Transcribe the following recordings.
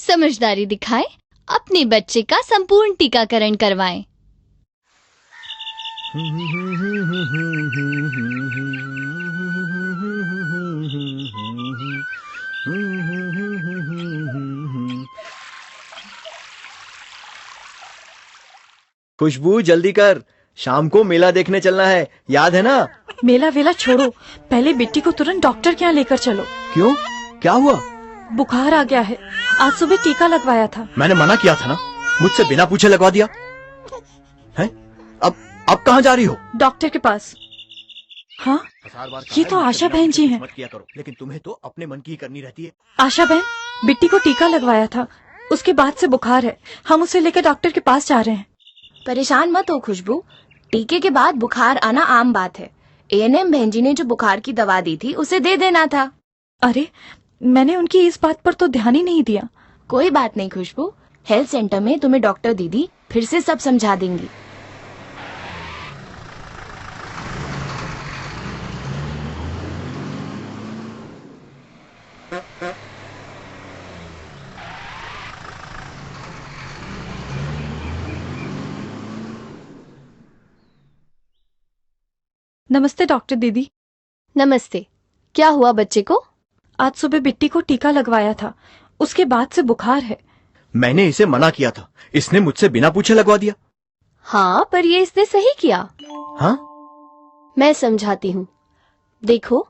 समझदारी दिखाएं, अपने बच्चे का संपूर्ण टीकाकरण करवाएं। खुशबू जल्दी कर, शाम को मेला देखने चलना है, याद है ना? मेला वेला छोड़ो, पहले बिट्टी को तुरंत डॉक्टर के यहाँ लेकर चलो। क्यों, क्या हुआ? बुखार आ गया है, आज सुबह टीका लगवाया था। मैंने मना किया था ना, मुझसे बिना पूछे लगवा दिया है। अब कहाँ जा रही हो? डॉक्टर के पास। हाँ, ये तो आशा बहन जी हैं। मत किया करो, लेकिन तुम्हें तो अपने मन की ही करनी रहती है। आशा बहन, बिट्टी को टीका लगवाया था, उसके बाद से बुखार है, हम उसे लेकर डॉक्टर के पास जा रहे हैं। परेशान मत हो खुशबू, टीके के बाद बुखार आना आम बात है। एएनएम बहन जी ने जो बुखार की दवा दी थी उसे दे देना था। अरे, मैंने उनकी इस बात पर तो ध्यान ही नहीं दिया। कोई बात नहीं खुशबू, हेल्थ सेंटर में तुम्हें डॉक्टर दीदी फिर से सब समझा देंगी। नमस्ते डॉक्टर दीदी। नमस्ते, क्या हुआ बच्चे को? आज सुबह बिट्टी को टीका लगवाया था, उसके बाद से बुखार है। मैंने इसे मना किया था, इसने मुझसे बिना पूछे लगवा दिया। हाँ, पर ये इसने सही किया। हाँ? मैं समझाती हूँ। देखो,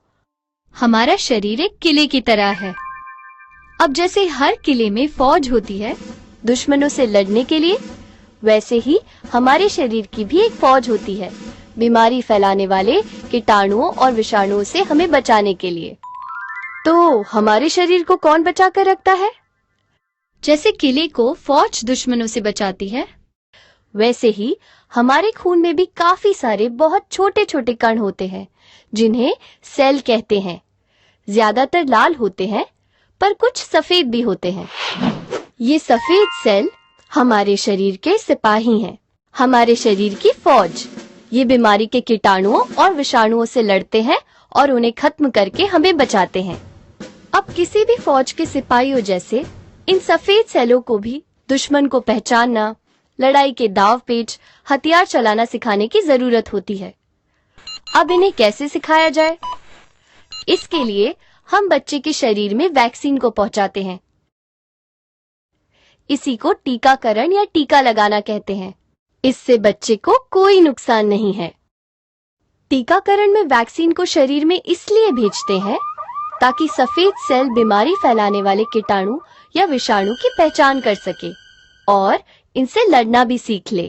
हमारा शरीर एक किले की तरह है। अब जैसे हर किले में फौज होती है दुश्मनों से लड़ने के लिए, वैसे ही हमारे शरीर की भी एक फौज होती है बीमारी फैलाने वाले कीटाणुओं और विषाणुओं से हमें बचाने के लिए। तो हमारे शरीर को कौन बचा कर रखता है? जैसे किले को फौज दुश्मनों से बचाती है, वैसे ही हमारे खून में भी काफी सारे बहुत छोटे छोटे कण होते हैं जिन्हें सेल कहते हैं। ज्यादातर लाल होते हैं, पर कुछ सफेद भी होते हैं। ये सफेद सेल हमारे शरीर के सिपाही हैं, हमारे शरीर की फौज। ये बीमारी के कीटाणुओं और विषाणुओं से लड़ते हैं और उन्हें खत्म करके हमें बचाते हैं। अब किसी भी फौज के सिपाहियों जैसे इन सफेद सेलों को भी दुश्मन को पहचानना, लड़ाई के दाव पेच, हथियार चलाना सिखाने की जरूरत होती है। अब इन्हें कैसे सिखाया जाए? इसके लिए हम बच्चे के शरीर में वैक्सीन को पहुंचाते हैं। इसी को टीकाकरण या टीका लगाना कहते हैं। इससे बच्चे को कोई नुकसान नहीं है। टीकाकरण में वैक्सीन को शरीर में इसलिए भेजते हैं ताकि सफेद सेल बीमारी फैलाने वाले कीटाणु या विषाणु की पहचान कर सके और इनसे लड़ना भी सीख ले।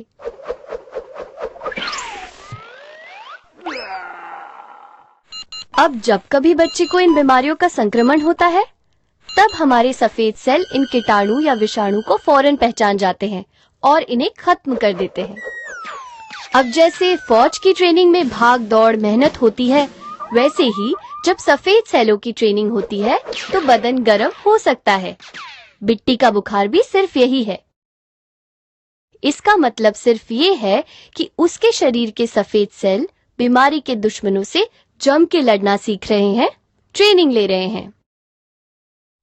अब जब कभी बच्चे को इन बीमारियों का संक्रमण होता है, तब हमारे सफेद सेल इन कीटाणु या विषाणु को फौरन पहचान जाते हैं और इन्हें खत्म कर देते हैं। अब जैसे फौज की ट्रेनिंग में भाग दौड़ मेहनत होती है, वैसे ही जब सफेद सेलों की ट्रेनिंग होती है तो बदन गर्म हो सकता है। बिट्टी का बुखार भी सिर्फ यही है। इसका मतलब सिर्फ ये है कि उसके शरीर के सफेद सेल बीमारी के दुश्मनों से जम के लड़ना सीख रहे हैं, ट्रेनिंग ले रहे हैं।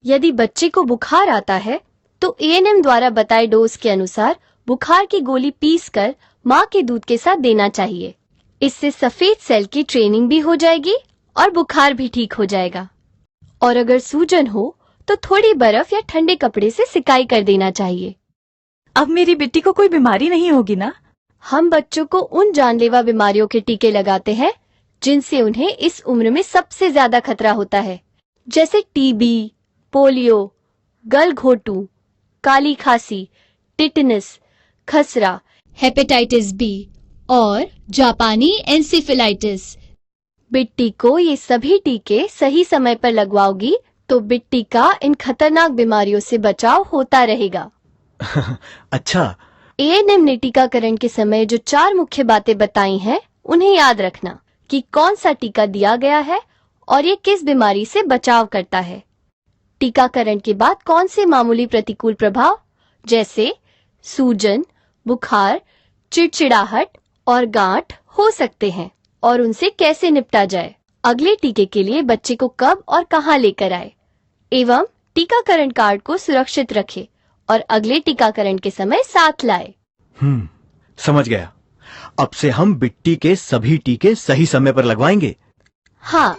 यदि बच्चे को बुखार आता है तो एएनएम द्वारा बताए डोज के अनुसार बुखार की गोली पीसकर माँ के दूध के साथ देना चाहिए। इससे सफेद सेल की ट्रेनिंग भी हो जाएगी और बुखार भी ठीक हो जाएगा। और अगर सूजन हो तो थोड़ी बर्फ या ठंडे कपड़े से सिकाई कर देना चाहिए। अब मेरी बिट्टी को कोई बीमारी नहीं होगी ना? हम बच्चों को उन जानलेवा बीमारियों के टीके लगाते हैं जिनसे उन्हें इस उम्र में सबसे ज्यादा खतरा होता है, जैसे टीबी, पोलियो, गलघोटू, काली खांसी, टिटनस, खसरा, हेपेटाइटिस बी और जापानी एन्सेफेलाइटिस। बिट्टी को ये सभी टीके सही समय पर लगवाओगी तो बिट्टी का इन खतरनाक बीमारियों से बचाव होता रहेगा। अच्छा। एएनएम ने टीकाकरण के समय जो 4 मुख्य बातें बताई हैं, उन्हें याद रखना कि कौन सा टीका दिया गया है और ये किस बीमारी से बचाव करता है। टीकाकरण के बाद कौन से मामूली प्रतिकूल प्रभाव जैसे सूजन, बुखार, चिड़चिड़ाहट और गांठ हो सकते हैं और उनसे कैसे निपटा जाए। अगले टीके के लिए बच्चे को कब और कहां लेकर आए एवं टीकाकरण कार्ड को सुरक्षित रखें और अगले टीकाकरण के समय साथ लाए। समझ गया। अब से हम बिट्टी के सभी टीके सही समय पर लगवाएंगे। हाँ,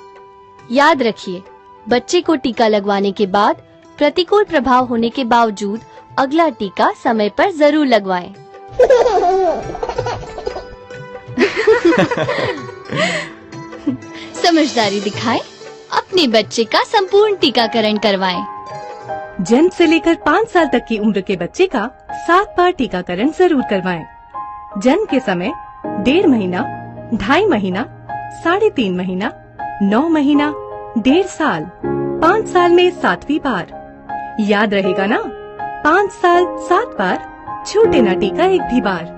याद रखिए, बच्चे को टीका लगवाने के बाद प्रतिकूल प्रभाव होने के बावजूद अगला टीका समय पर जरूर लगवाएं। समझदारी दिखाएं, अपने बच्चे का संपूर्ण टीकाकरण करवाएं। जन्म से लेकर 5 साल तक की उम्र के बच्चे का 7 बार टीकाकरण जरूर करवाएं। जन्म के समय 1.5 महीना, 2.5 महीना, 3.5 महीना, 9 महीना, 1.5 साल, 5 साल में 7वीं बार। याद रहेगा ना, 5 साल 7 बार, छूटे ना टीका एक भी बार।